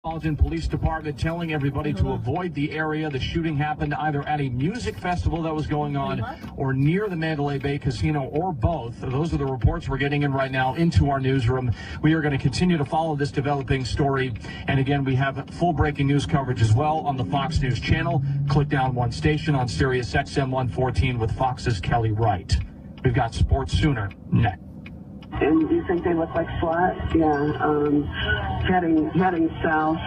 Metropolitan Police Department telling everybody to avoid the area. The shooting happened either at a music festival that was going on or near the Mandalay Bay Casino, or both. Those are the reports we're getting in right now into our newsroom. We are going to continue to follow this developing story. And again, we have full breaking news coverage as well on the Fox News channel. Click down one station on Sirius XM 114 with Fox's Kelly Wright. We've got sports sooner next. And do you think they look like SWAT? Yeah, heading south.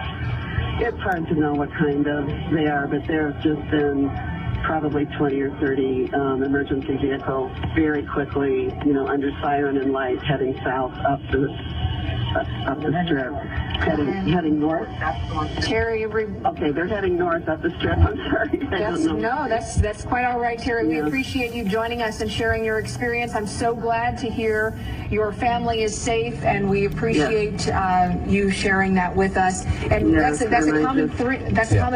It's hard to know what kind of they are, but there have just been probably 20 or 30 emergency vehicles very quickly, under siren and light, heading south up the strip. Heading north. Terry, okay, they're heading north up the strip. I'm sorry. That's quite all right, Terry. We appreciate you joining us and sharing your experience. I'm so glad to hear your family is safe, and we appreciate you sharing that with us. And that's a common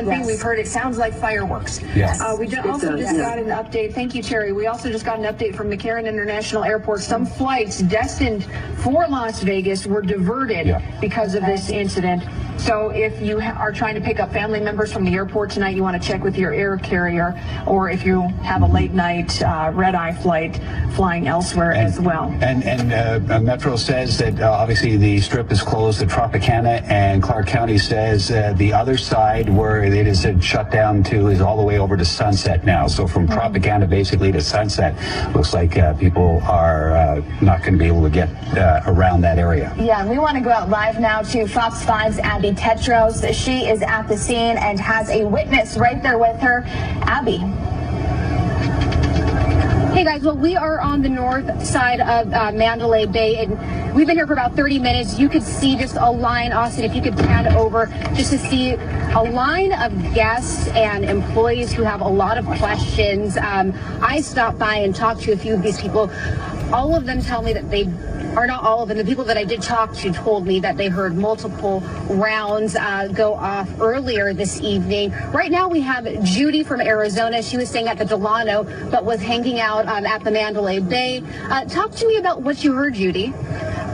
thing we've heard. It sounds like fireworks. Yes. We also just got an update. Thank you, Terry. We also just got an update from McCarran International Airport. Some flights destined for Las Vegas were diverted because of this incident. So if you are trying to pick up family members from the airport tonight, you want to check with your air carrier, or if you have a late night red-eye flight flying elsewhere as well. And Metro says that obviously the strip is closed. The Tropicana and Clark County says the other side where it is shut down to is all the way over to Sunset now. So from Tropicana basically to Sunset, looks like people are not going to be able to get around that area. Yeah, and we want to go out live now to Fox 5's Abby Tetros. She is at the scene and has a witness right there with her. Abby. Hey guys, well, we are on the north side of Mandalay Bay, and we've been here for about 30 minutes. You could see just a line, Austin, if you could pan over, just to see a line of guests and employees who have a lot of questions. I stopped by and talked to a few of these people. All of them tell me that not all of them, the people that I did talk to told me that they heard multiple rounds go off earlier this evening. Right now we have Judy from Arizona. She was staying at the Delano, but was hanging out at the Mandalay Bay. Talk to me about what you heard, Judy.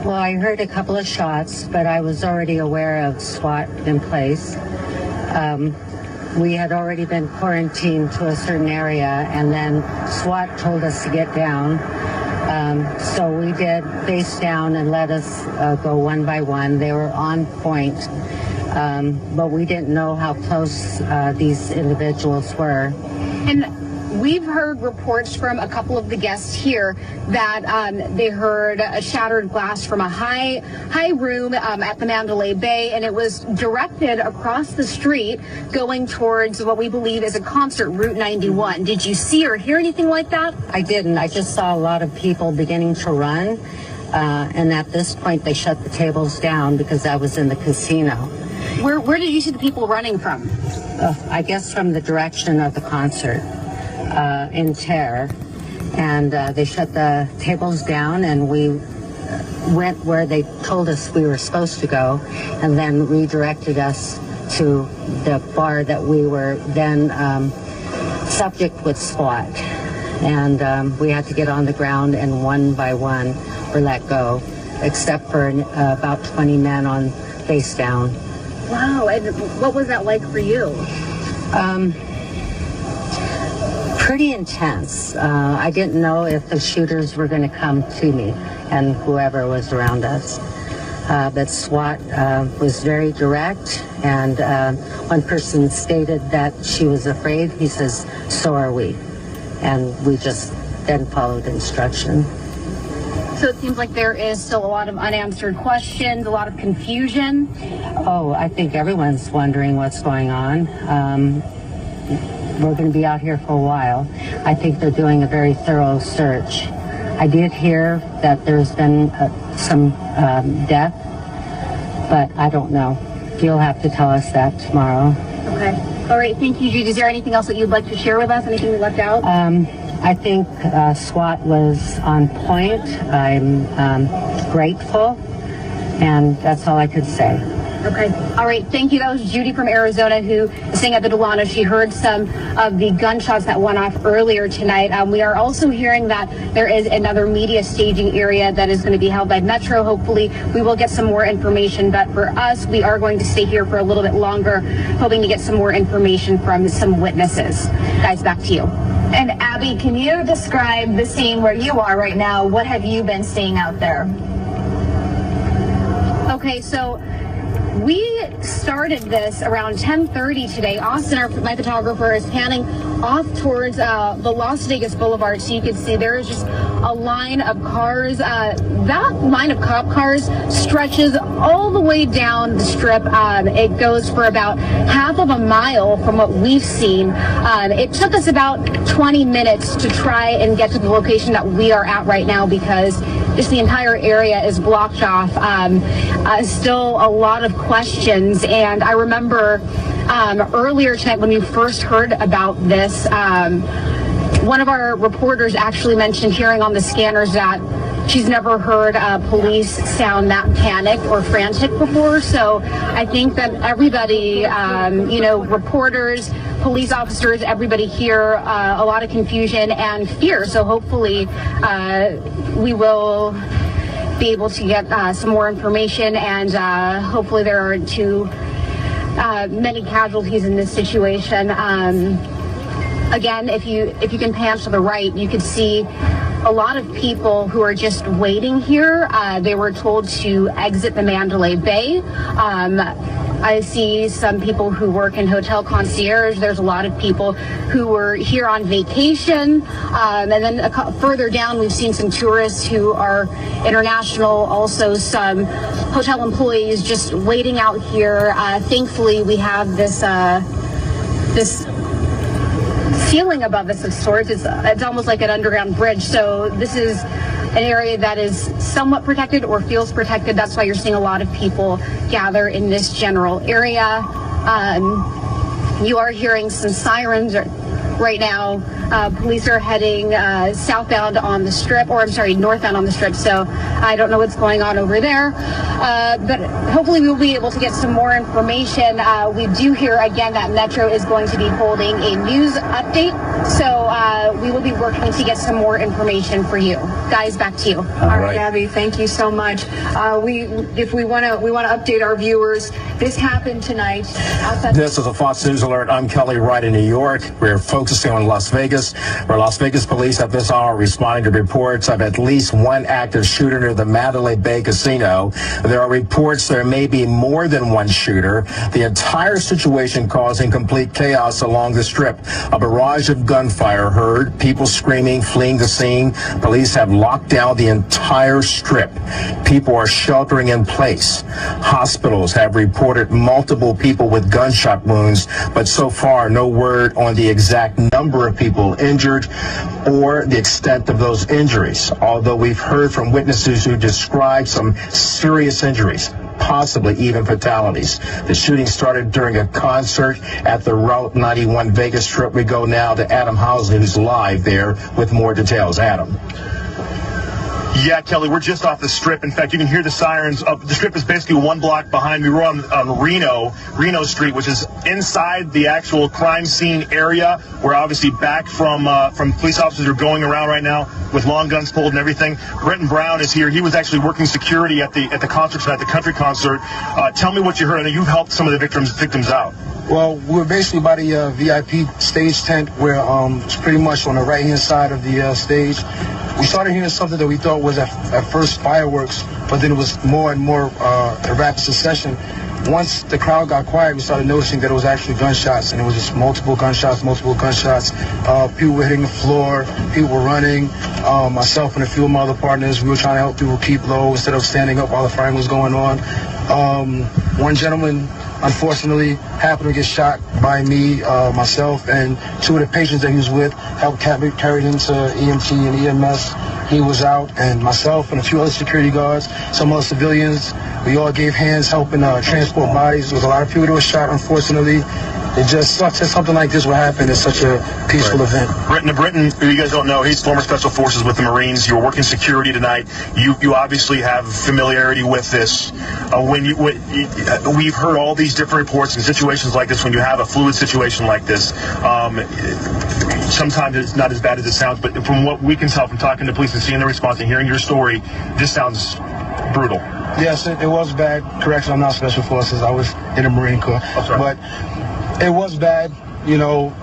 Well, I heard a couple of shots, but I was already aware of SWAT in place. We had already been quarantined to a certain area, and then SWAT told us to get down. So we did face down and let us go one by one. They were on point, but we didn't know how close these individuals were. And we've heard reports from a couple of the guests here that they heard a shattered glass from a high room at the Mandalay Bay, and it was directed across the street going towards what we believe is a concert, Route 91. Did you see or hear anything like that? I didn't. I just saw a lot of people beginning to run, and at this point they shut the tables down because I was in the casino. Where did you see the people running from? I guess from the direction of the concert. In terror, and they shut the tables down, and we went where they told us we were supposed to go, and then redirected us to the bar that we were then subject with SWAT, and we had to get on the ground, and one by one were let go, except for about 20 men on face down. Wow, and what was that like for you? Pretty intense. I didn't know if the shooters were going to come to me and whoever was around us. But SWAT was very direct, and one person stated that she was afraid. He says, so are we. And we just then followed instruction. So it seems like there is still a lot of unanswered questions, a lot of confusion. Oh, I think everyone's wondering what's going on. We're going to be out here for a while. I think they're doing a very thorough search. I did hear that there's been some death, but I don't know. You'll have to tell us that tomorrow. Okay. All right. Thank you, Judy. Is there anything else that you'd like to share with us? Anything we left out? I think SWAT was on point. I'm grateful, and that's all I could say. Okay. All right. Thank you. That was Judy from Arizona who is staying at the Delano. She heard some of the gunshots that went off earlier tonight. We are also hearing that there is another media staging area that is going to be held by Metro. Hopefully we will get some more information. But for us, we are going to stay here for a little bit longer, hoping to get some more information from some witnesses. Guys, back to you. And Abby, can you describe the scene where you are right now? What have you been seeing out there? Okay, so we started this around 10:30 today. Austin, my photographer, is panning off towards the Las Vegas Boulevard, so you can see there is just a line of cars. That line of cop cars stretches all the way down the strip. It goes for about half of a mile from what we've seen. It took us about 20 minutes to try and get to the location that we are at right now because just the entire area is blocked off. Still a lot of questions, and I remember earlier tonight when we first heard about this, one of our reporters actually mentioned hearing on the scanners that she's never heard police sound that panicked or frantic before. So I think that everybody, reporters, police officers, everybody here, a lot of confusion and fear. So hopefully we will be able to get some more information, and hopefully there aren't too many casualties in this situation. Again, if you can pan to the right, you could see a lot of people who are just waiting here. They were told to exit the Mandalay Bay. I see some people who work in hotel concierge. There's a lot of people who were here on vacation. And then further down, we've seen some tourists who are international, also some hotel employees just waiting out here. Thankfully, we have this ceiling above us of sorts. It's almost like an underground bridge. So this is an area that is somewhat protected or feels protected. That's why you're seeing a lot of people gather in this general area. You are hearing some sirens right now. Police are heading southbound on the strip, or I'm sorry, northbound on the strip. So I don't know what's going on over there. But hopefully we'll be able to get some more information. We do hear again that Metro is going to be holding a news update. So we will be working to get some more information for you. Guys, back to you. All right, Abby, thank you so much. If we want to update our viewers, this happened tonight. This is a Fox News Alert. I'm Kelly Wright in New York. We're focusing on Las Vegas, where Las Vegas police at this hour responding to reports of at least one active shooter near the Mandalay Bay Casino. There are reports there may be more than one shooter. The entire situation causing complete chaos along the strip. A barrage of gunfire heard, people screaming, fleeing the scene. Police have locked down the entire strip. People are sheltering in place. Hospitals have reported multiple people with gunshot wounds, but so far no word on the exact number of people injured or the extent of those injuries, although we've heard from witnesses who describe some serious injuries, possibly even fatalities. The shooting started during a concert at the Route 91 Vegas Strip. We go now to Adam Housley, who's live there with more details. Adam. Yeah, Kelly, we're just off the strip. In fact, you can hear the sirens. The strip is basically one block behind me. We're on Reno Street, which is inside the actual crime scene area. We're obviously back from police officers who are going around right now with long guns pulled and everything. Brenton Brown is here. He was actually working security at the concert tonight, the country concert. Tell me what you heard. I know you've helped some of the victims out. Well, we're basically by the VIP stage tent. We're it's pretty much on the right-hand side of the stage. We started hearing something that we thought was at first fireworks, but then it was more and more a rapid succession. Once the crowd got quiet, we started noticing that it was actually gunshots, and it was just multiple gunshots. People were hitting the floor, people were running. Myself and a few of my other partners, we were trying to help people keep low instead of standing up while the firing was going on. One gentleman, unfortunately, happened to get shot by me, myself, and two of the patients that he was with helped carry him to EMT and EMS. He was out, and myself and a few other security guards, some other civilians, we all gave hands helping transport bodies. There was a lot of people that were shot, unfortunately. It just sucks that something like this would happen at such a peaceful event. Britton, who you guys don't know, he's former Special Forces with the Marines. You're working security tonight. You obviously have familiarity with this. We've heard all these different reports in situations like this. When you have a fluid situation like this, sometimes it's not as bad as it sounds. But from what we can tell from talking to police and seeing the response and hearing your story, this sounds brutal. Yes, it was bad. Correction, I'm not Special Forces. I was in the Marine Corps. But it was bad. You know,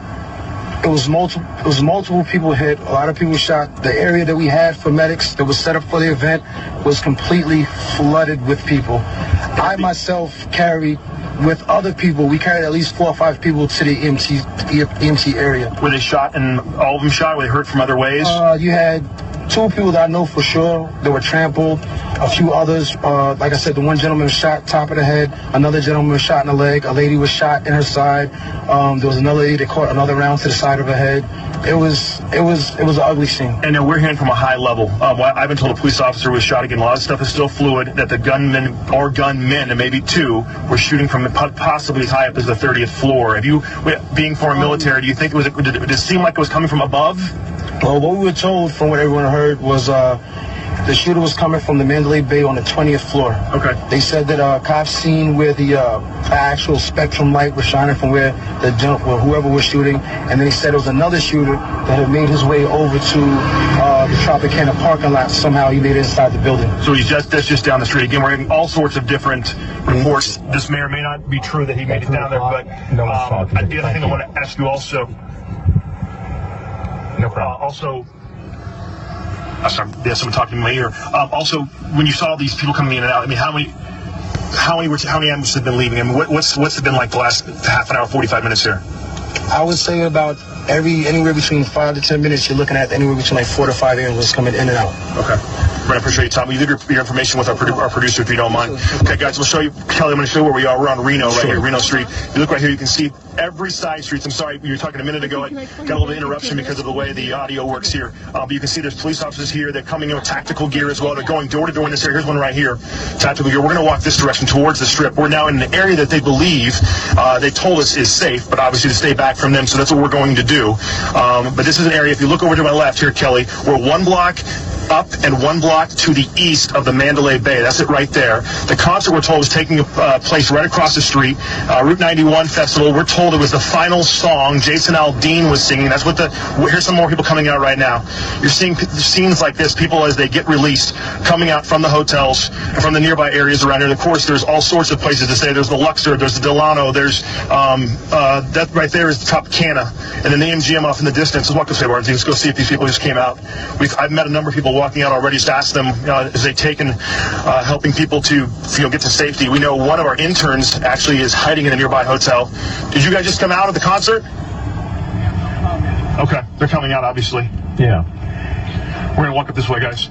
it was multiple people hit. A lot of people shot. The area that we had for medics that was set up for the event was completely flooded with people. I myself carried, with other people, we carried at least 4 or 5 people to the EMT area. Were they shot and all of them shot? Were they hurt from other ways? You had 2 people that I know for sure that were trampled. A few others, like I said, the one gentleman was shot top of the head. Another gentleman was shot in the leg. A lady was shot in her side. There was another lady that caught another round to the side of her head. It was an ugly scene. And now we're hearing from a high level. I've been told a police officer was shot again. A lot of stuff is still fluid. That the gunmen, and maybe 2, were shooting from possibly as high up as the 30th floor. Have you, being former military, do you think did it seem like it was coming from above? Well, what we were told from what everyone heard was the shooter was coming from the Mandalay Bay on the 20th floor. Okay. They said that cops seen where the actual spectrum light was shining from where whoever was shooting, and then he said it was another shooter that had made his way over to the Tropicana parking lot. Somehow he made it inside the building. So that's just down the street. Again, we're getting all sorts of different reports. This may or may not be true that he made it down there, but the other thing I want to ask you also. No problem. Also, sorry, there's someone talking in my ear. Also, when you saw these people coming in and out, I mean, how many ambulances have been leaving? I mean, what's it been like the last half an hour, 45 minutes here? I would say about anywhere between 5 to 10 minutes, you're looking at anywhere between like 4 to 5 ambulances coming in and out. Okay. I appreciate your time. Will you leave your information with our producer if you don't mind? Okay, guys, we'll show you, Kelly, I'm going to show you where we are. We're on Reno, right here, Reno Street. You look right here, you can see every side streets. I'm sorry, you were talking a minute ago. I got a little interruption because of the way the audio works here. But you can see there's police officers here. They're coming in with tactical gear as well. They're going door to door in this area. Here's one right here, tactical gear. We're going to walk this direction towards the strip. We're now in an area that they believe, they told us is safe, but obviously to stay back from them, so that's what we're going to do. But this is an area, if you look over to my left here, Kelly, we're 1 block up and 1 block to the east of the Mandalay Bay. That's it right there. The concert, we're told, was taking place right across the street. Route 91 Festival, we're told it was the final song Jason Aldean was singing. That's what here's some more people coming out right now. You're seeing scenes like this, people as they get released, coming out from the hotels and from the nearby areas around here. And of course, there's all sorts of places to stay. There's the Luxor, there's the Delano, there's, that right there is the Tropicana, and then the MGM off in the distance. Let's walk this way, Barnes. Let's go see if these people just came out. I've met a number of people walking out already. Just asked them as they've taken helping people to get to safety. We know one of our interns actually is hiding in a nearby hotel. Did you guys just come out of the concert? Okay, they're coming out obviously. Yeah. We're gonna walk up this way, guys.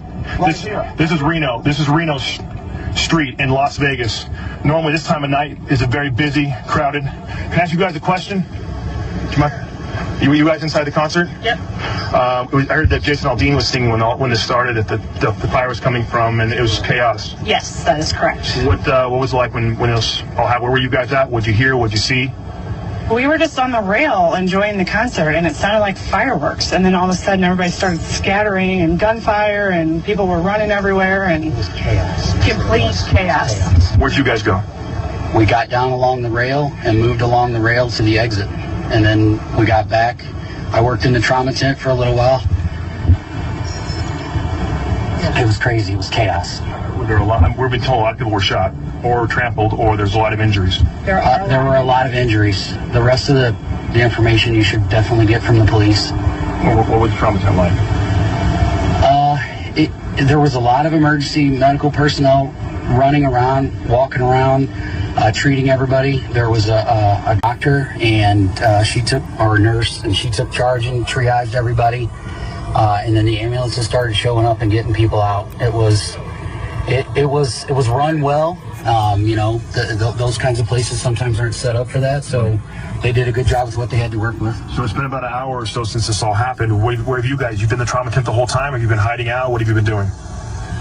This is Reno. This is Reno Street in Las Vegas. Normally this time of night is a very busy, crowded. Can I ask you guys a question? Come on. Were you guys inside the concert? Yep. I heard that Jason Aldean was singing when this started, that the fire was coming from, and it was chaos. Yes, that is correct. What was it like when it was all happening? Where were you guys at? What'd you hear? What'd you see? We were just on the rail enjoying the concert, and it sounded like fireworks. And then all of a sudden, everybody started scattering and gunfire, and people were running everywhere, and it was chaos. Complete chaos. Where'd you guys go? We got down along the rail and moved along the rail to the exit. And then we got back. I worked in the trauma tent for a little while. It was crazy. It was chaos. We've been told a lot of people were shot or trampled, or there's a lot of injuries. There were a lot of injuries. The rest of the information you should definitely get from the police. What was the trauma tent like? There was a lot of emergency medical personnel running around, walking around, treating everybody. There was a doctor, and she took charge and triaged everybody. And then the ambulances started showing up and getting people out. It was run well. Those kinds of places sometimes aren't set up for that, so they did a good job with what they had to work with. So it's been about an hour or so since this all happened. Where have you guys? You've been in the trauma tent the whole time? Have you been hiding out? What have you been doing?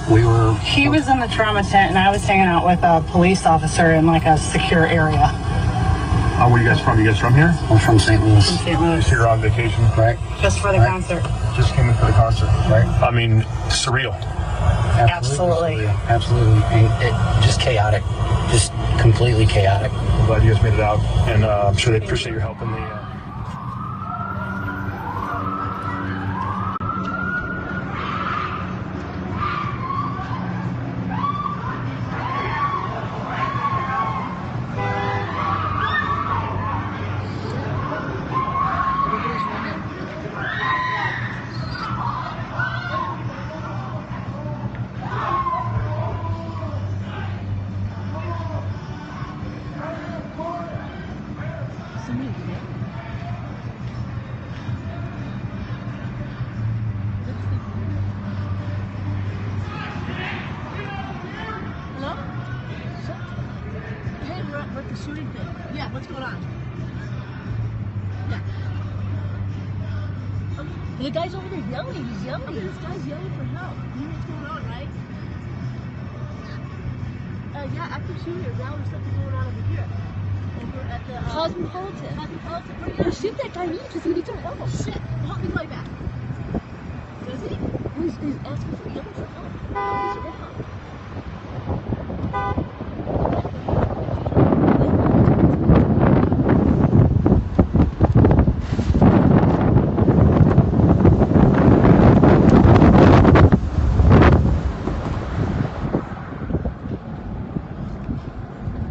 He was in the trauma tent, and I was hanging out with a police officer in like a secure area. Where are you guys from? You guys from here? I'm from St. Louis. St. Louis. Just here on vacation? Right. Just for the concert. Just came in for the concert. Right. I mean, surreal. Absolutely. Absolutely. And it just chaotic. Just completely chaotic. I'm glad you guys made it out, and I'm sure they appreciate your help in the... shooting thing. Yeah, what's going on? Yeah. Okay. The guy's over there yelling. He's yelling. Okay, this guy's yelling for help. You know what's going on, right? Yeah, active shooter. Now there's something going on over here. Over at the Cosmopolitan. Cosmopolitan. We're gonna shoot that guy because he needs some help. Shit. Help me play back. Does he? He's asking for yelling for help. He's around.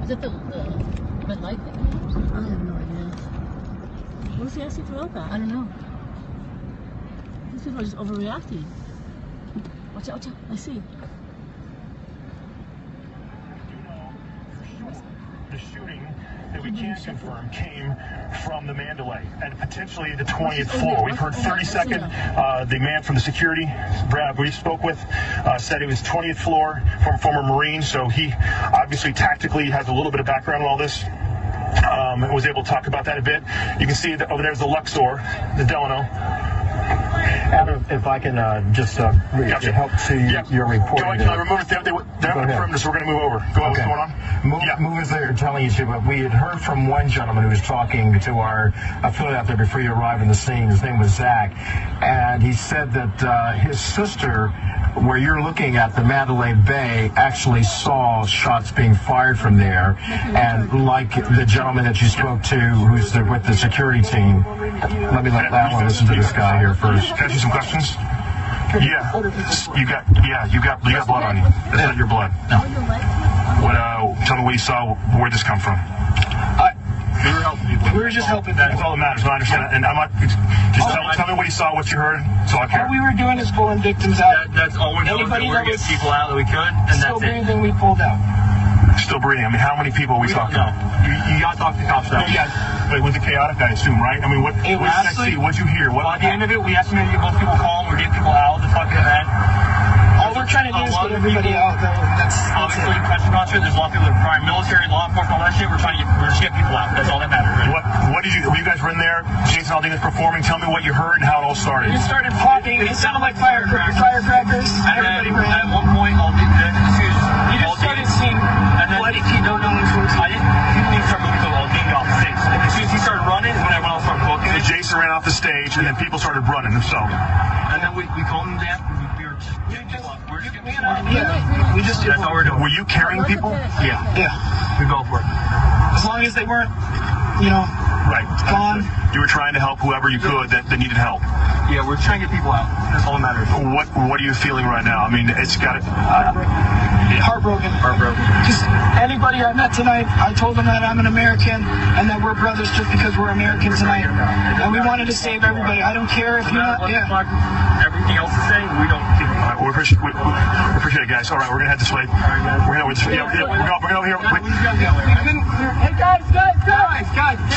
Is it the red light thing? I have no idea. What is he asking for help at? I don't know. These people are just overreacting. Watch out, watch out. I see. The shooting that we can't confirm came from the Mandalay and potentially the 20th floor. We've heard 32nd. The man from the security Brad we spoke with said it was 20th floor from former Marine, so he obviously tactically has a little bit of background on all this. Was able to talk about that a bit. You can see that over there's the Luxor, the Delano. Adam, if I can just Gotcha. help see your report. Go ahead, remove it. They haven't confirmed this, so we're going to move over. Go on, what's going on? Move as they're telling you to, but we had heard from one gentleman who was talking to our affiliate out there before you arrived on the scene. His name was Zach, and he said that his sister, where you're looking at the Mandalay Bay, actually saw shots being fired from there, and like the gentleman that you spoke to who's with the security team, let me let that one listen to this guy here first. Can I ask you some questions? Yeah, you got blood on you. That's not your blood. No. Tell me what you saw. Where'd this come from? We were helping people. We were just helping. That's all that matters. I understand. And I'm not. Just tell me what you saw, what you heard. That's all I care. All we were doing is pulling victims out. That's all we're doing. Anybody We're getting people out that we could, and still that's breathing, we pulled out. Still breathing. I mean, how many people are we talking? No, you got to talk to the cops now. Yeah, but it was chaotic, I assume, right? I mean, what did you see? What'd you hear? Well, at the end of it, we estimated to get most people calm. We're getting people out of the fucking event. All we're trying to do is get everybody out, though. That's obviously question concert. There's a lot of people that are prime military, law enforcement, all that shit. We're just get people out. That's all that matters. Right? What did you? When you guys were in there, Jason Aldean is performing. Tell me what you heard and how it all started. It started popping. It sounded like firecrackers. And Everybody then ran. at one point, You just started seeing bloody feet. No one's working. I didn't think start moving until Aldean got off the stage. As soon as he started running, is when everyone else started booking. So Jason ran off the stage, and then people started running themselves. And then we calmed him down. We just That's all we're doing. Were you carrying people? Yeah. Yeah. We go for it. As long as they weren't, right. gone. You were trying to help whoever you could that needed help. Yeah, we're trying to get people out. That's all that matters. What are you feeling right now? I mean, it's got to... Heartbroken. Just anybody I met tonight, I told them that I'm an American and that we're brothers just because we're Americans tonight. And we wanted to save everybody. I don't care if you're not... Everything else to say, we don't give a fuck. We appreciate it, guys. All right, we're going to head this way. We're going over here. Hey, guys.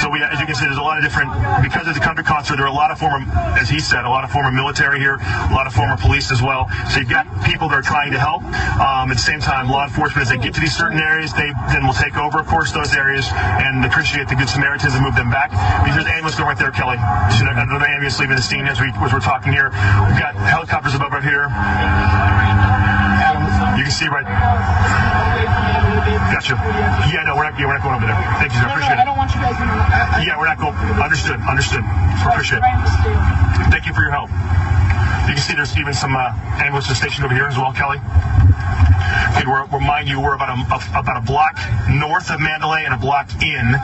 So, as you can see, there's a lot of different... Because of the country concert, there are a lot of former, as he said, a lot of former military here, a lot of former police as well. So you've got people that are trying to help. At the same time, law enforcement, as they get to these certain areas, they then will take over, of course, those areas and appreciate the Good Samaritans and move them back. Because there's an ambulance going right there, Kelly. There's another ambulance leaving the scene as we're talking here. We've got helicopters above right here. You can see right. Gotcha. Yeah, no, we're not going over there. Thank you, sir. I appreciate it. I don't want you guys in Understood. Appreciate it. Thank you for your help. You can see there's even some ambulances stationed over here as well, Kelly. Remind you, we're about a block north of Mandalay and a block in.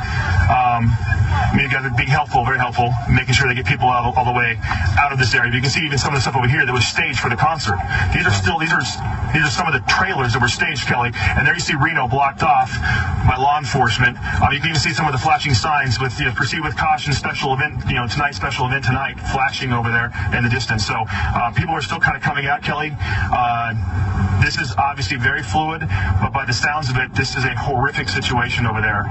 You guys are being helpful, very helpful, making sure they get people all the way out of this area. But you can see even some of the stuff over here that was staged for the concert. These are some of the trailers that were staged, Kelly. And there you see Reno blocked off by law enforcement. You can even see some of the flashing signs with proceed with caution, special event, special event tonight, flashing over there in the distance. So people are still kind of coming out, Kelly. This is obviously very fluid, but by the sounds of it, this is a horrific situation over there,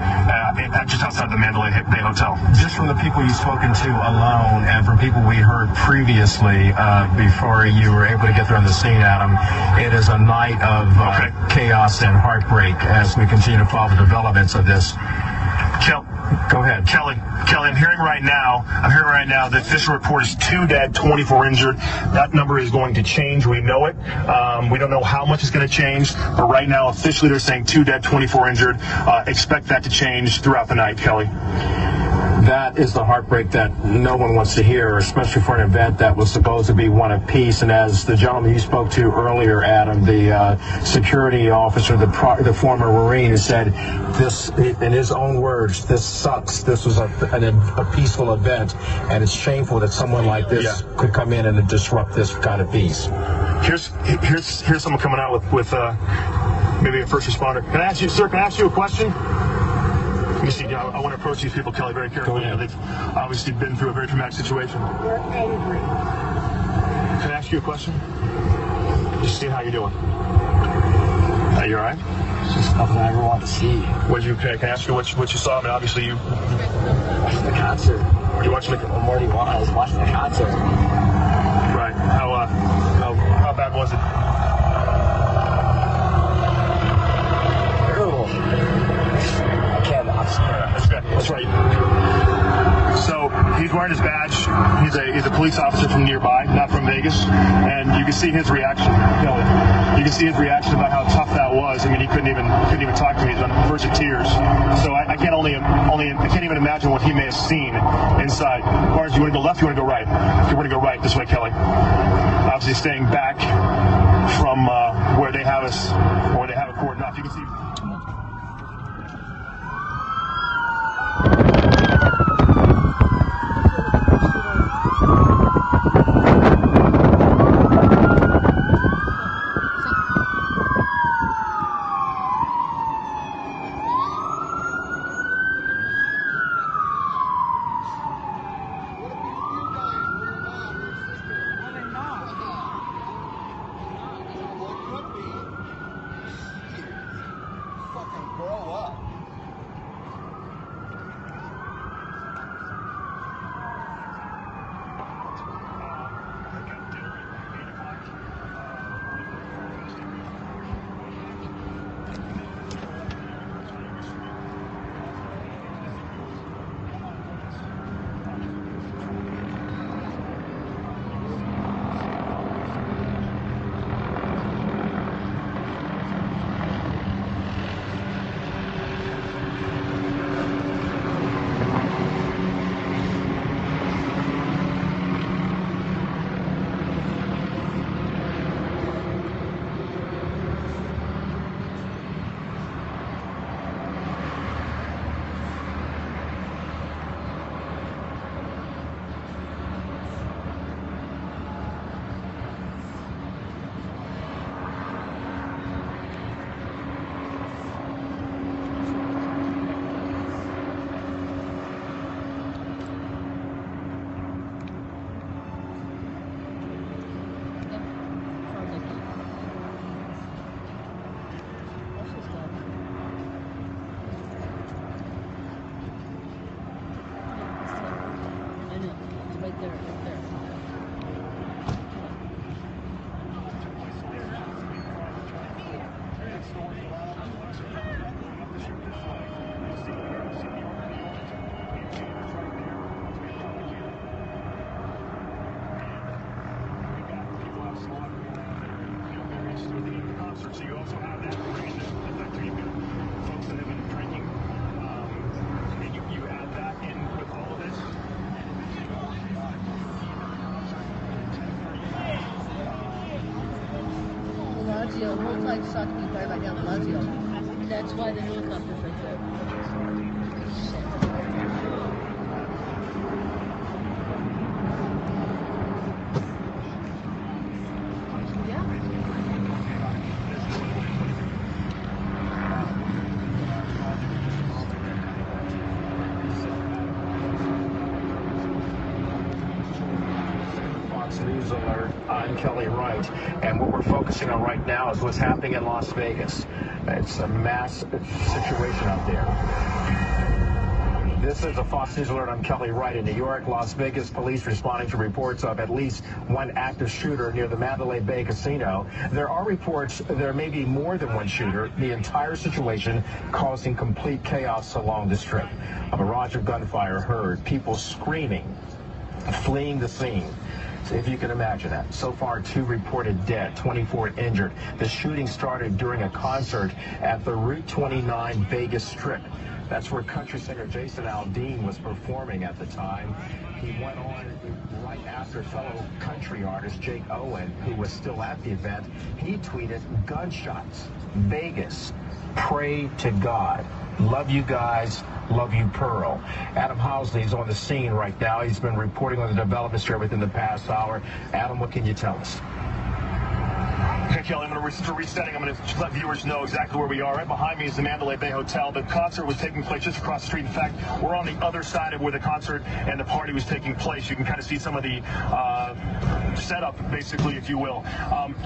just outside the Mandalay Bay Hotel. Just from the people you've spoken to alone and from people we heard previously before you were able to get there on the scene, Adam, it is a night of chaos and heartbreak as we continue to follow the developments of this. Go ahead. Kelly, I'm hearing right now the official report is 2 dead, 24 injured. That number is going to change. We know it. We don't know how much is going to change, but right now officially they're saying 2 dead, 24 injured. Expect that to change throughout the night, Kelly. That is the heartbreak that no one wants to hear, especially for an event that was supposed to be one of peace. And as the gentleman you spoke to earlier, Adam, the security officer, the former Marine, said this, in his own words, this sucks. This was a peaceful event, and it's shameful that someone like this could come in and disrupt this kind of peace. Here's someone coming out with maybe a first responder. Can I ask you, sir, a question? You see, I want to approach these people, Kelly, very carefully. They've obviously been through a very traumatic situation. We're angry. Can I ask you a question? Just see how you're doing. Are you all right? It's just nothing I ever want to see. Can I ask you what you saw? I mean, obviously you... Watching the concert. You watching the... I was watching the concert. Right. How bad was it? Terrible. That's right. So he's wearing his badge. He's a police officer from nearby, not from Vegas, and you can see his reaction. You can see his reaction about how tough that was. I mean, he couldn't even talk to me. He's on the verge of tears. So I can't even imagine what he may have seen inside. Barnes, you want to go left? You want to go right? You want to go right this way, Kelly. Obviously, staying back from where they have us, where they have it cordoned off. You can see. Blasio. The whole time shot to be fired right now, Blasio. That's why the helicopter's right there. News Alert. I'm Kelly Wright, and what we're focusing on right now is what's happening in Las Vegas. It's a mass situation out there. This is a Fox News Alert. I'm Kelly Wright in New York. Las Vegas police responding to reports of at least one active shooter near the Mandalay Bay Casino. There are reports there may be more than one shooter. The entire situation causing complete chaos along the strip. A barrage of gunfire heard, people screaming, fleeing the scene. So if you can imagine that. So far, 2 reported dead, 24 injured. The shooting started during a concert at the Route 29 Vegas Strip. That's where country singer Jason Aldean was performing at the time. He went on right after fellow country artist Jake Owen, who was still at the event. He tweeted, "Gunshots, Vegas, pray to God. Love you guys. Love you, Pearl." Adam Housley is on the scene right now. He's been reporting on the developments here within the past hour. Adam, what can you tell us? Okay, Kelly, resetting. I'm going to let viewers know exactly where we are. Right behind me is the Mandalay Bay Hotel. The concert was taking place just across the street. In fact, we're on the other side of where the concert and the party was taking place. You can kind of see some of the setup, basically, if you will.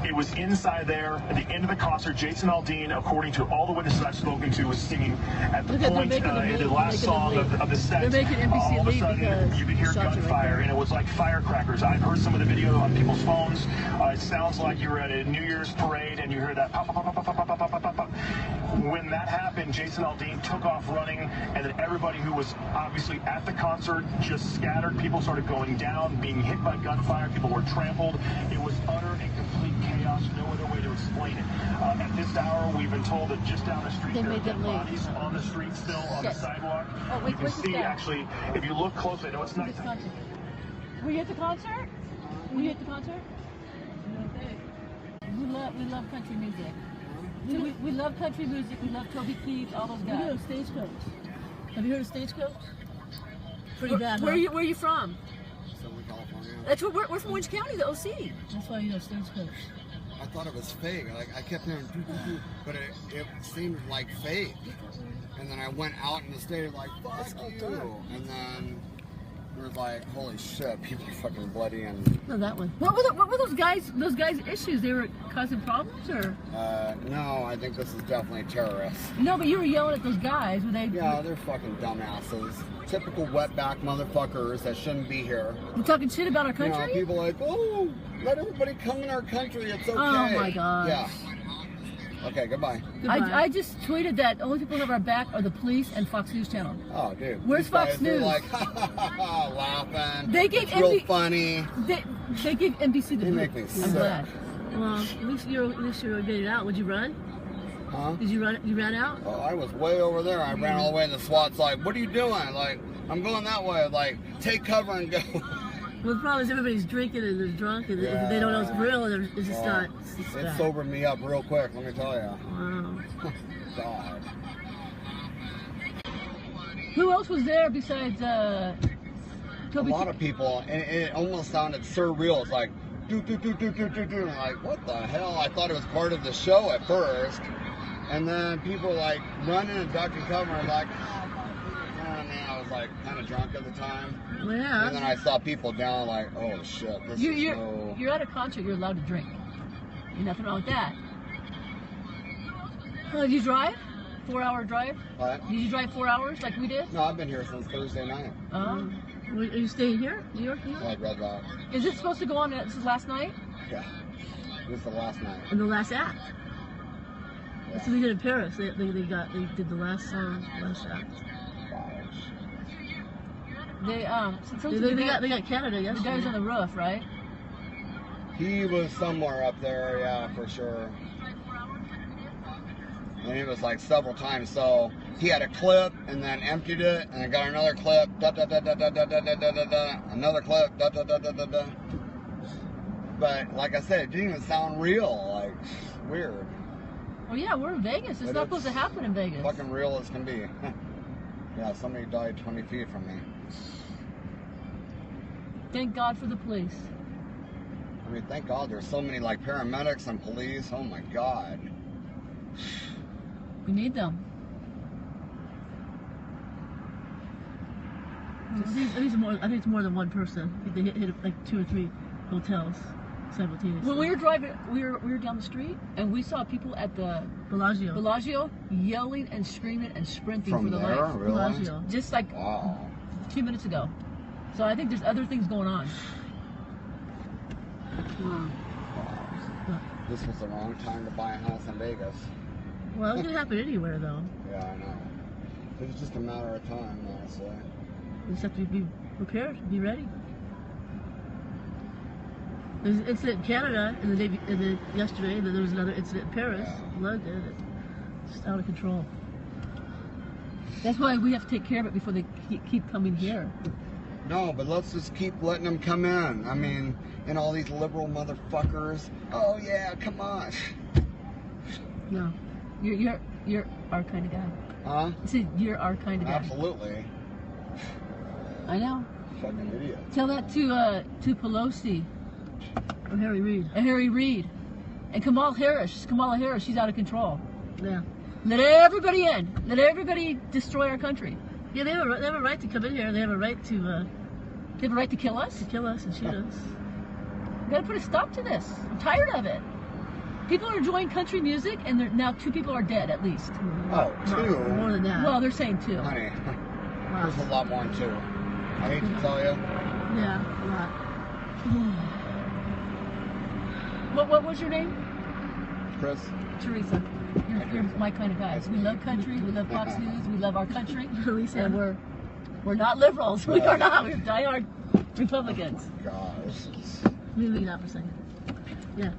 It was inside there at the end of the concert. Jason Aldean, according to all the witnesses I've spoken to, was singing at the point in the last song of the set. They're making NBC all of a sudden, you could hear gunfire, and it was like firecrackers. I've heard some of the video on people's phones. It sounds like you're at a New Year's parade and you hear that pop, pop, pop, pop, pop, pop, pop, pop, pop. When that happened, Jason Aldean took off running, and then everybody who was obviously at the concert just scattered. People started going down, being hit by gunfire. People were trampled. It was utter and complete chaos. No other way to explain it. At this hour, we've been told that just down the street there are dead bodies on the street still on the sidewalk. Oh, wait, you can see, actually, if you look closely, I know it's night. Were you at the concert? Were you at the concert? Okay. We love country music. We love country music. We love Toby Keith, all those guys. We do Stagecoach. Have you heard of Stagecoach? Pretty bad. Where are you from? Southern California. That's where we're from Orange County, the OC. That's why you know Stagecoach. I thought it was fake. Like I kept hearing doo, doo, doo, but it seemed like fake. And then I went out in the state like, fuck you. And then it was like, holy shit, people are fucking bloody and. No, that one. What were those guys' issues? They were causing problems, or? No, I think this is definitely terrorists. No, but you were yelling at those guys. Were they? Yeah, they're fucking dumbasses. Typical wetback motherfuckers that shouldn't be here. We're talking shit about our country? You know, people like, oh, let everybody come in our country. It's okay. Oh my god. Yeah. Okay, goodbye. I just tweeted that only people who have our back are the police and Fox News Channel. Oh, dude. Where's Fox News? Like, ha ha ha, laughing. They gave real funny. They gave NBC the boot. They make me sick. I'm glad. Well, at least you're getting out. Would you run? Huh? Did you run? You ran out? Oh, I was way over there. I ran all the way, and the SWAT's like, "What are you doing?" Like, I'm going that way. Like, take cover and go. Well, the problem is everybody's drinking and they're drunk, and if they don't know it's real, it's just not. It sobered me up real quick. Let me tell you. Wow. God. Who else was there besides Toby? A lot of people, and it almost sounded surreal. It's like, do. I'm like, what the hell? I thought it was part of the show at first, and then people like running and ducking cover, and like, oh man, I was like kind of drunk at the time. Well, yeah. And then I saw people down, like, oh shit, you're at a concert, you're allowed to drink. There's nothing wrong with that. Did you drive? 4-hour drive? What? Did you drive 4 hours like we did? No, I've been here since Thursday night. Oh. Are you staying here? New York? I read that. Is this supposed to go on? This is last night? Yeah. This is the last night. And the last act? Yeah. That's what they did in Paris. They did the last song, last act. They got Canada yesterday. The guy's on the roof, right? He was somewhere up there, yeah, for sure. And it was like several times. So he had a clip and then emptied it, and then got another clip, another clip, But like I said, it didn't even sound real. Like, weird. Oh yeah, we're in Vegas. It's not supposed to happen in Vegas. Fucking real as can be. Yeah, somebody died 20 feet from me. Thank God for the police. I mean, thank God there's so many like paramedics and police. Oh my God. We need them. I think it's more than one person. I think they hit like 2 or 3 hotels simultaneously. When we were driving, we were down the street and we saw people at the Bellagio yelling and screaming and sprinting From for the there? life. Really? Bellagio, just like 2 minutes ago. So I think there's other things going on. This was the wrong time to buy a house in Vegas. Well, it could happen anywhere though. Yeah, I know. It's just a matter of time, honestly. You just have to be prepared, be ready. There's an incident in Canada yesterday, and then there was another incident in Paris, London. It's just out of control. That's why we have to take care of it before they keep coming here. No, but let's just keep letting them come in. I mean, and all these liberal motherfuckers. Oh yeah, come on. No, you're our kind of guy. Huh? I said you're our kind of guy. Absolutely. I know. Fucking idiot. Tell that to Pelosi. Or Harry Reid. And Harry Reid. And Kamala Harris, she's out of control. Yeah. Let everybody in. Let everybody destroy our country. Yeah, they have a right to come in here. They have a right to. They have a right to kill us. To kill us and shoot us. We gotta put a stop to this. I'm tired of it. People are enjoying country music, and now 2 people are dead at least. Oh, 2? More than that. Well, they're saying 2. Honey, there's a lot more than 2. I hate to tell you. Yeah, a lot. What was your name? Chris. Teresa. You're my kind of guys. We love country. We love Fox News. We love our country. And we're not liberals. We are not. We're diehard Republicans. Gosh. Let me leave that for a second. Yeah.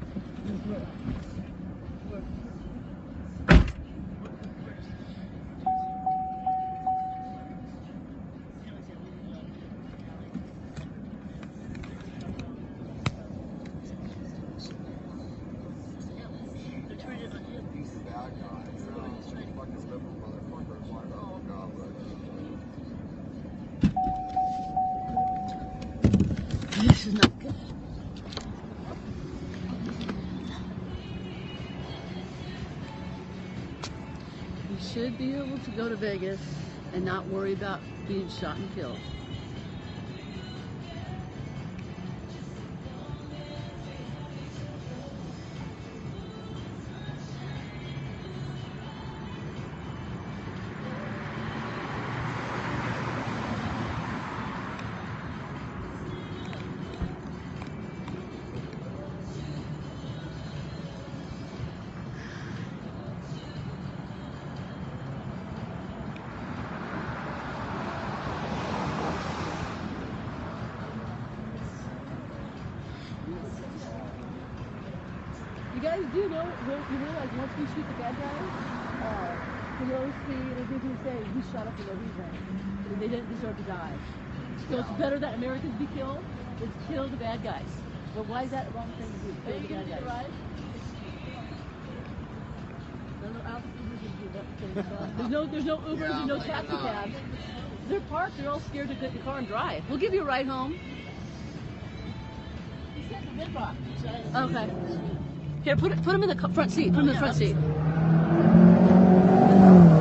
This is not good. You should be able to go to Vegas and not worry about being shot and killed. You guys do know, you realize once we shoot the bad guys, Pelosi and everything say, we shot up for no reason. They didn't deserve to die. So it's better that Americans be killed than kill the bad guys. But why is that the wrong thing to do? Kill the bad guys. There's no Ubers, there's no taxi cabs. They're parked, they're all scared to get in the car and drive. We'll give you a ride home. Okay. Here, put him in the front seat. Put him in the front seat.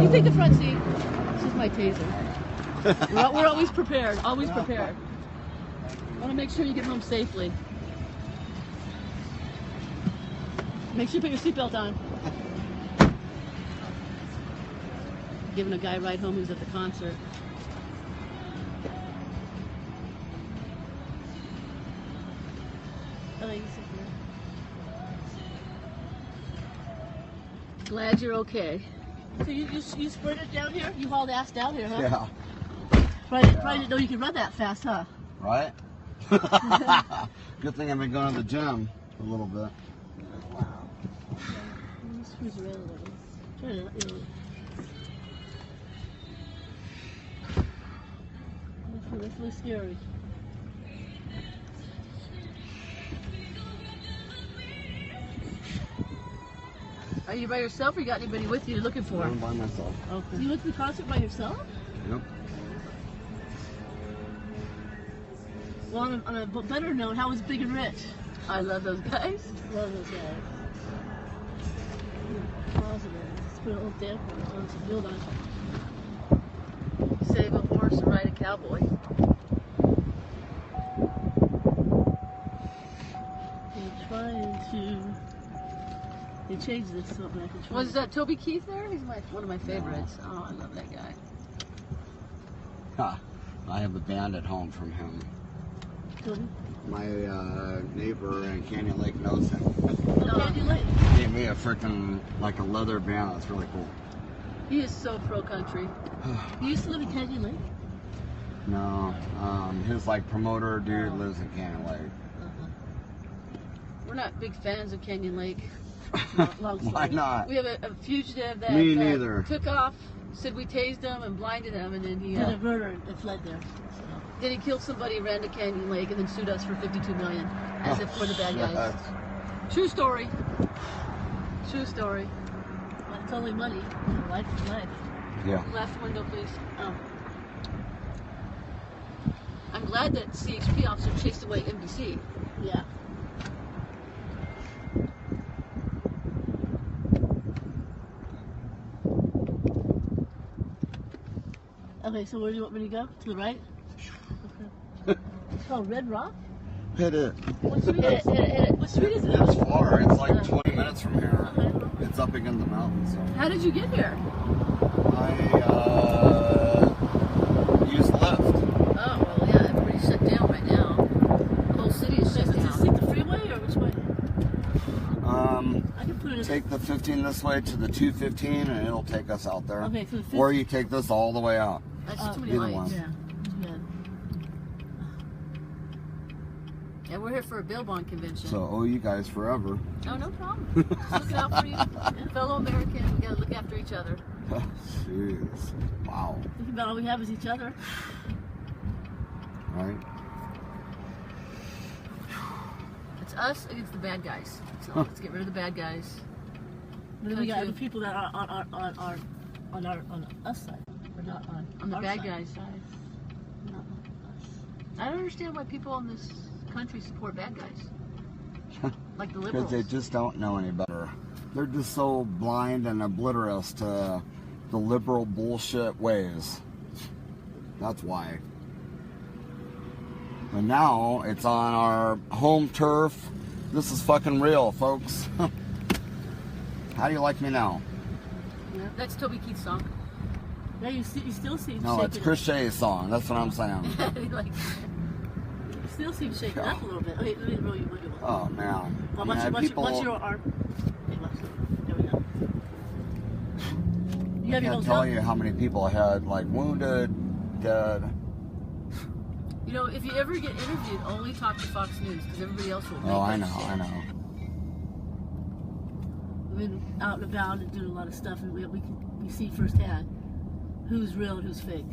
You take the front seat. This is my taser. We're always prepared. Always prepared. I want to make sure you get home safely. Make sure you put your seatbelt on. Giving a guy a ride home who's at the concert. Glad you're okay. So you sprinted down here? You hauled ass down here, huh? Yeah. Probably didn't know you could run that fast, huh? Right? Good thing I've been going to the gym a little bit. Wow. Squeeze around a little. Try to, that's really scary. Are you by yourself or you got anybody with you you're looking for? I'm by myself. Okay. So you went to the concert by yourself? Yep. Well, on a better note, how was Big and Rich? I love those guys. Love those guys. Positive. Let's put a little damper on some build on. Save a horse and ride a cowboy. They're trying to. They changed this so I can try. Was that Toby Keith there? He's one of my favorites. No. Oh, I love that guy. I have a band at home from him. Toby? My neighbor in Canyon Lake knows him. Canyon Lake? He gave me a freaking, like a leather band. That's really cool. He is so pro country. You used to live in Canyon Lake? No. His like promoter dude lives in Canyon Lake. We're not big fans of Canyon Lake. Why not? We have a fugitive that Me neither. Took off, said we tased him and blinded him, and then he did a murder and fled there. So. Then he killed somebody, ran to Canyon Lake, and then sued us for $52 million, as if we're the bad guys. True story. True story. It's only money. Life is life. Yeah. Last window, please. Oh. I'm glad that CHP officer chased away NBC. Yeah. Okay, so where do you want me to go? To the right? Okay. It's called Red Rock? Hit it. What street is it? Hit it. What street is it? It's far. It's like 20 minutes from here. It's up against the mountains. So. How did you get here? I used Lyft. Oh, well, yeah, everybody's shut down right now. The whole city is shut down. Does it take the freeway or which way? I can put it in take the 15 this way to the 215 and it'll take us out there. Okay, so the 15. Or you take this all the way out. That's too many Either lights. one. Yeah, we're here for a bail bond convention. So owe you guys forever. Oh, no problem. Just looking out for you. Fellow American, we gotta look after each other. Jeez. Wow. Think about all we have is each other. Right? It's us against the bad guys. So let's get rid of the bad guys. But then we got the people that are on us side. Or not on the bad guys' side. Not us. I don't understand why people in this country support bad guys. Like the liberals. Because they just don't know any better. They're just so blind and oblivious to the liberal bullshit ways. That's why. And now it's on our home turf. This is fucking real, folks. How do you like me now? Yeah, that's Toby Keith's song. Yeah, you still seem No, it's Chris Shay's song. That's what I'm saying. You still seem shaken up a little bit. Okay, let me roll you. Oh, man. Well, watch your arm. Okay, watch it. There we go. You I can't tell you how many people had, like, wounded, dead. You know, if you ever get interviewed, only talk to Fox News, because everybody else will. Oh, I know. We've been out and about and doing a lot of stuff, and we see firsthand who's real and who's fake.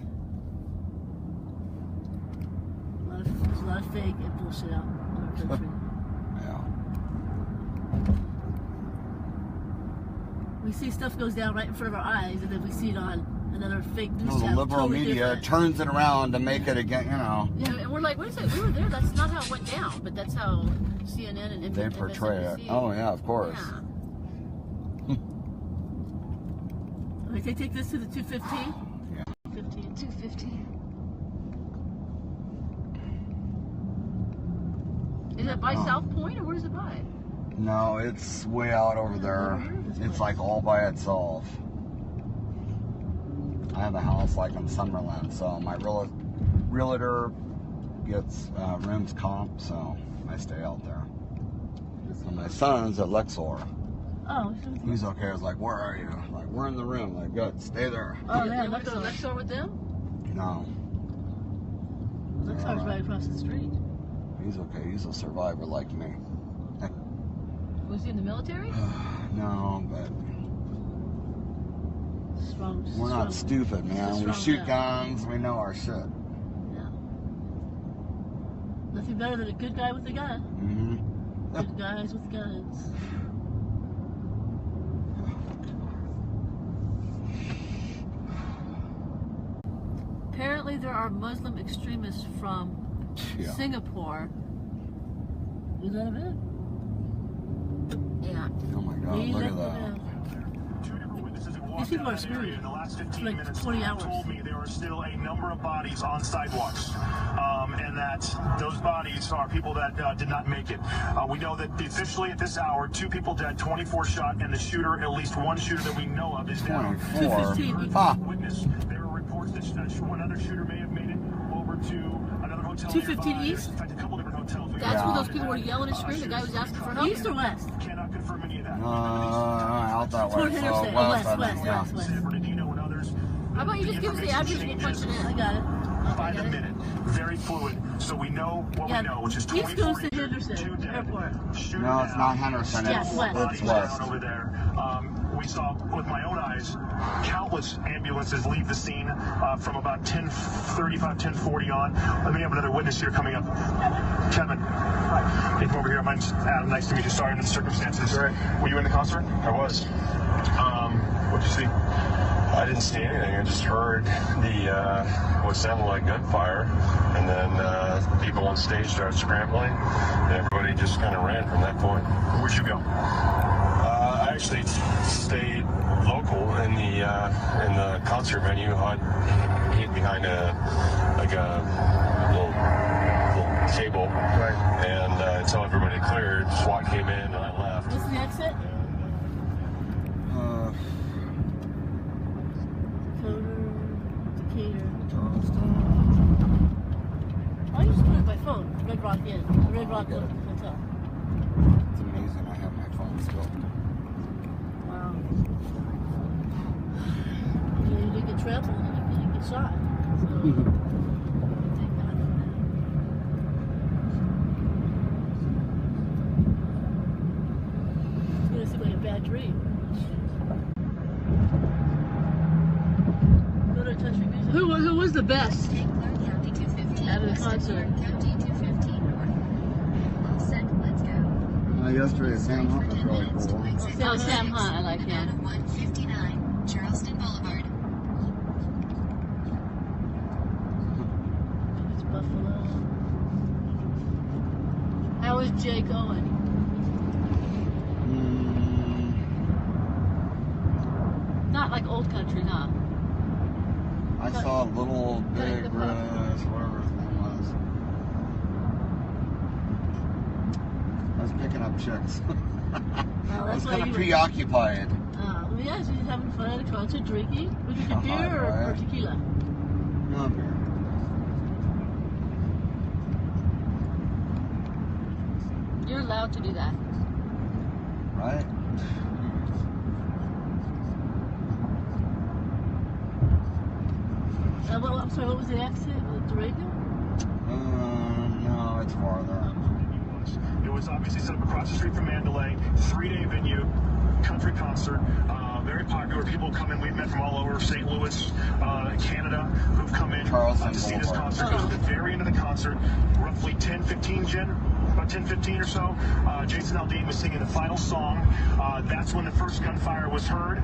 There's a lot of fake and bullshit out in our country. Yeah. We see stuff goes down right in front of our eyes, and then we see it on another fake news No, the channel. liberal Totally media different. turns it around to make it again, you know. Yeah, and we're like, wait a second, we were there. That's not how it went down, but that's how CNN and They portray it. Oh, yeah, of course. Yeah. Okay, they take this to the 215? Yeah. 215. Is that by South Point, or where's it by? No, it's way out over there. It's like all by itself. I have a house like in Summerlin, so my realtor gets rooms comp, so I stay out there. And my son's at Lexor. Oh, he's okay. I was like, where are you? Like, we're in the room. Like, good, stay there. Oh, yeah, went to Lexor with them? No. Lexor's right across the street. He's okay. He's a survivor like me. Was he in the military? No, but strong. We're not stupid, man. We shoot guns. We know our shit. Yeah. Nothing better than a good guy with a gun. Mm-hmm. Good guys with guns. there are Muslim extremists from Singapore. Is that of it? Yeah. Oh my God, look at that. These people are screwed. In the last 15 like minutes, 20 hours. told me there are still a number of bodies on sidewalks, and that those bodies are people that did not make it. We know that officially at this hour, 2 people dead, 24 shot, and the shooter, at least one shooter that we know of, is down. 24. Witness. There are reports that one other shooter may have made it over to another hotel. 215 East? In fact, a couple different hotels. That's where those people were yelling and screaming. The guy was asking for help. East or west? Cannot confirm any of that. Out that way. Toward So Henderson. west. West. How about you just give us the address and we'll punch it in? I got it. By the minute. Very fluid. So we know what we know, which is East goes to Henderson Airport. No, it's not Henderson. Yes, It's west. Over there. We saw with my own eyes countless ambulances leave the scene from about 10:35, 10:40 on. Let me have another witness here coming up. Kevin, hey, come over here. My name's Adam. Nice to meet you. Sorry under the circumstances. Right. Were you in the concert? I was. What'd you see? I didn't see anything. I just heard what sounded like gunfire, and then people on stage started scrambling, and everybody just kind of ran from that point. Where'd you go? I actually stayed local in the concert venue, hid behind a little table, right. And until everybody cleared, SWAT came in, and I left. What's the exit? I just put it on my phone. Red Rock Inn. Red Rock Hotel. It's amazing. I have my phone still. Wow. You didn't get trampled and you didn't get shot. So, thank God for that. It's going to seem like a bad dream. Go to country music. Who was the best out of the concert? Yesterday, Sam Hunt was really cool. Oh, Sam Hunt, I like him. 159 Charleston Boulevard. It's Buffalo. How is Jay going? Not like old country, no. I saw Little Big Red, whatever his name was. I was picking up chicks. I was kind of preoccupied. Yeah, so he's having fun at a concert, drinking. Was it beer or tequila? No beer. You're allowed to do that. Right? I'm sorry, what was the exit? Durango? No, it's farther. It was obviously set up across the street from Mandalay, 3-day venue, country concert, very popular. People come in. We've met from all over St. Louis, Canada, who've come in to see this concert. Because at the very end of the concert, roughly 10:15, Jen, about 10:15 or so, Jason Aldean was singing the final song. That's when the first gunfire was heard.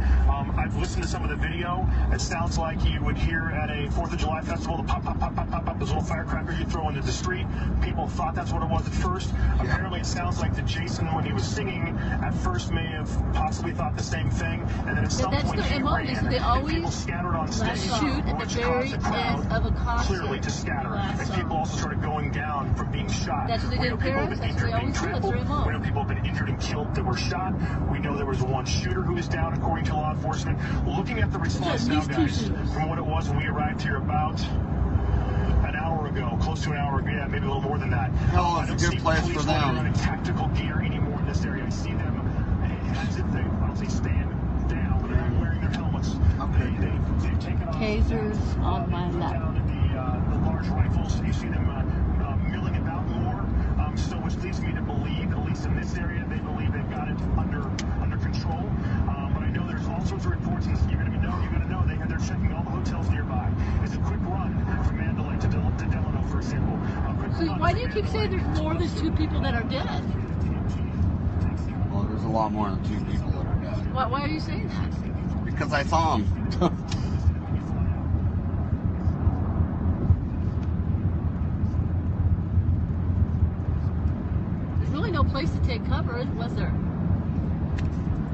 I've listened to some of the video. It sounds like you would hear at a 4th of July festival, the pop, pop, pop, pop, pop, pop, those little firecrackers you throw into the street. People thought that's what it was at first. Apparently, it sounds like that Jason, when he was singing, at first may have possibly thought the same thing, and then at some point he ran. They always people scattered on stage, shoot at the very end of a concert. Clearly to scatter. And people also started going down from being shot. That's what they did in Paris. That's what they always do. It's very long. We know people have been injured and killed that were shot. We know there was one shooter who was down, according to law enforcement. Looking at the response now, guys, from what it was when we arrived here about an hour ago, close to an hour ago, yeah, maybe a little more than that. Hell, it's a good place for them. Running tactical gear anymore in this area. I see them as if they, I don't say stand down, but they're wearing their helmets. They've taken off. Tasers on my lap. Down to the large rifles. You see them milling about more. So which leads me to believe, at least in this area, they believe they've got it under control. But I know there's all sorts of reports, and you're going to know they're checking all the hotels nearby. It's a quick run from Mandalay to Delano, for example. So why do you keep saying there's more than 2 people that are dead? Well, there's a lot more than 2 people that are dead. Why are you saying that? Because I saw them. no place to take cover, was there?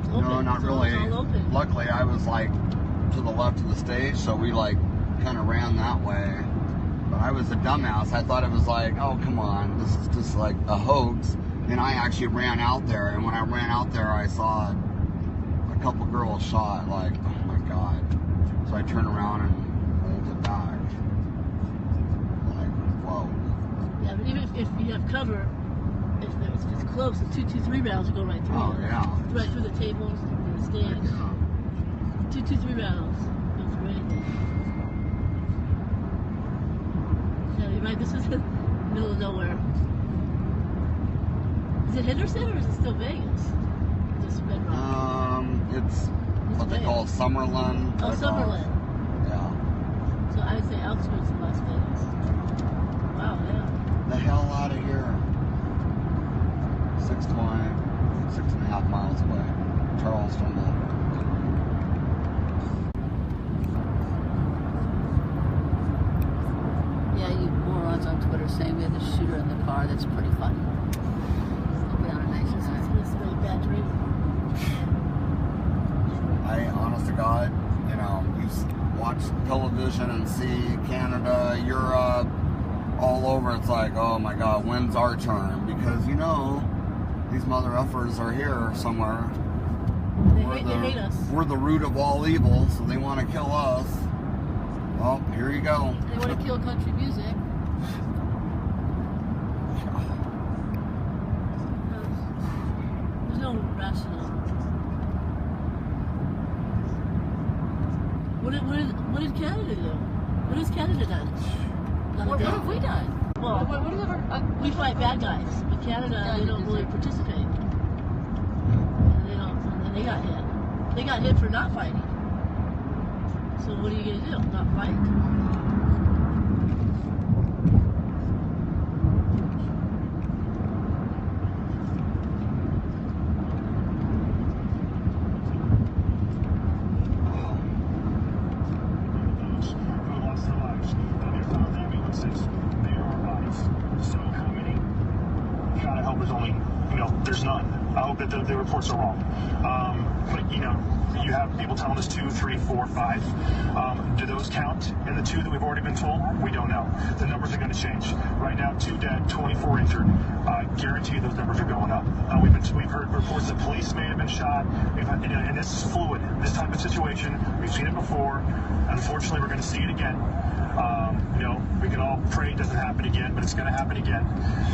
No, not really. It's all open. Luckily, I was like to the left of the stage, so we like kind of ran that way. But I was a dumbass. I thought it was like, oh, come on, this is just like a hoax. And I actually ran out there, and when I ran out there, I saw a couple girls shot. Like, oh my God. So I turned around and rolled it back. Like, whoa. Yeah, but even if you have cover, if it's close, the 223 rounds will go right through. Oh, yeah. Right through the tables and the stage. Yeah. 223 rounds go through anything. Yeah, you're right. This is the middle of nowhere. Is it Henderson or is it still Vegas? Just Red Rock. It's what they call Summerlin. Oh, Summerlin. Yeah. So I would say outskirts of Las Vegas. Wow, yeah. The hell out of here. 6.5 miles away. Charleston. Yeah, you morons on Twitter saying we had the shooter in the car. That's pretty funny. It'll be on a nice night. This is a really bad dream. I, honest to God, you know, you watch television and see Canada, Europe, all over. It's like, oh my God, when's our turn? Because, you know, these mother effers are here somewhere. They hate us. We're the root of all evil, so they want to kill us. Well, here you go. They want to kill country music. There's no rational. What did Canada do? What has Canada done? What have we done? Well, we fight bad guys, but Canada, they don't really participate. And they got hit. They got hit for not fighting. So what are you going to do? Not fight? There's none. I hope that the reports are wrong. But, you know, you have people telling us 2, 3, 4, 5. Do those count in the 2 that we've already been told? We don't know. The numbers are going to change. Right now, 2 dead, 24 injured. Guarantee those numbers are going up. We've heard reports that police may have been shot. And this is fluid. This type of situation, we've seen it before. Unfortunately, we're going to see it again. You know, we can all pray it doesn't happen again, but it's going to happen again.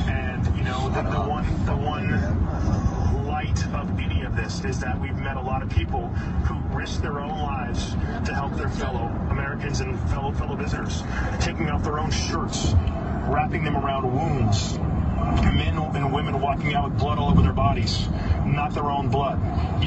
And, you know, the one light of any of this is that we've met a lot of people who risk their own lives to help their fellow Americans and fellow visitors, taking off their own shirts, wrapping them around wounds. Men and women walking out with blood all over their bodies, not their own blood.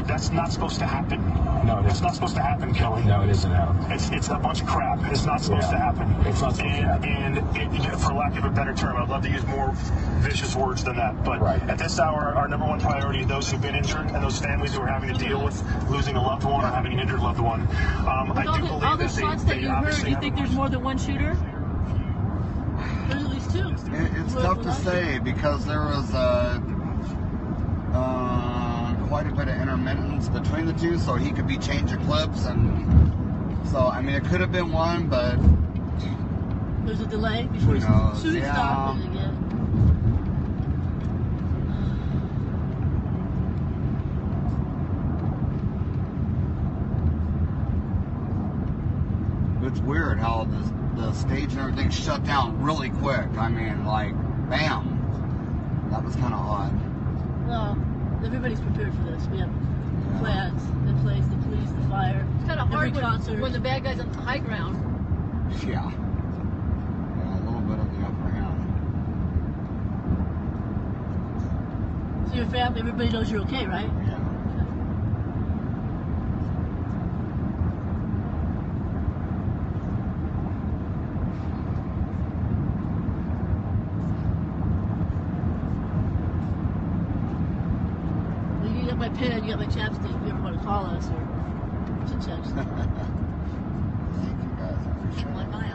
That's not supposed to happen. No, it's not supposed to happen, Kelly. No, it isn't. It's a bunch of crap. It's not supposed to happen. It's not supposed to happen. And for lack of a better term, I'd love to use more vicious words than that. But at this hour, our number one priority is those who've been injured and those families who are having to deal with losing a loved one or having an injured loved one. I do believe all the shots that you heard, do you think there's more than one shooter? There's at least 2. It's tough to say because there was quite a bit of intermittence between the 2, so he could be changing clips, and so I mean it could have been one, but there's a delay before shooting stopped and again. It's weird how the stage and everything shut down really quick. I mean, like, bam. That was kind of odd. Well, everybody's prepared for this. We have plans in place, the police, the fire. It's kind of hard when the bad guy's on the high ground. Yeah. Yeah, a little bit of the upper hand. So your family, everybody knows you're okay, right? Yeah. My pen, you got my chapstick if you ever want to call us or chit chat. Thank you guys, I appreciate it.